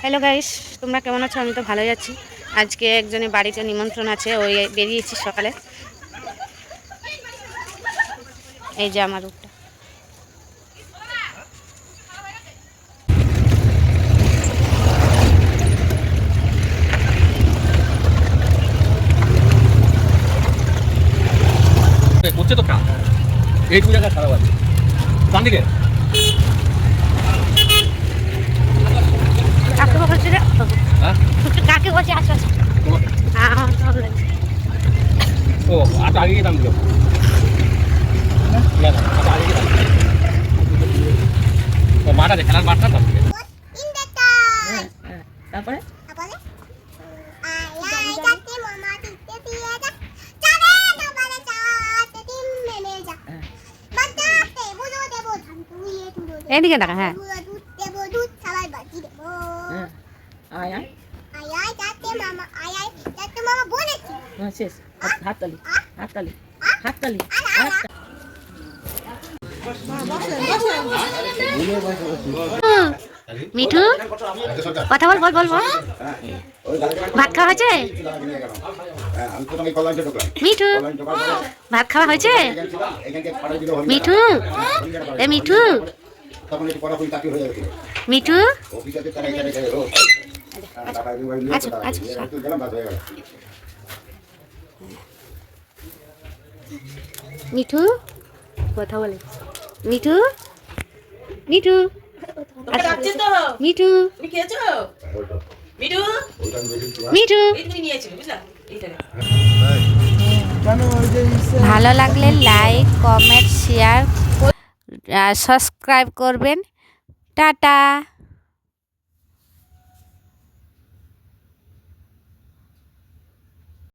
Hello guys, তোমরা কেমন আছো? আমি তো ভালোই আছি। আজকে একজনের বাড়িতে নিমন্ত্রণ আছে, ওই বেরিয়েছি সকালে। এই যে আমার রূপটা। করছে তো কাজ এই জায়গা খারাপ আছে ডান দিকে কাকে বলছে রে? হ্যাঁ কাকে বলছে? আসো আসো। ও আটা আগে গিয়ে দাম দিল মাঠ আছে, খেলার মাঠটা দাম দিকে। তারপরে এদিকে দেখা। হ্যাঁ হাততালি হাততালি হাততালি। মিঠু কথা বল বল বল বল। ভাত খাওয়া হয়েছে? মিঠু ভাত খাওয়া হয়েছে? মিঠু এ মিঠু মিঠু আচ্ছা আচ্ছা মিঠু কথা বলে। মিঠু মিঠু মিঠু মিঠু মিঠু। ভালো লাগলে লাইক কমেন্ট শেয়ার সাবস্ক্রাইব করবেন। টাটা।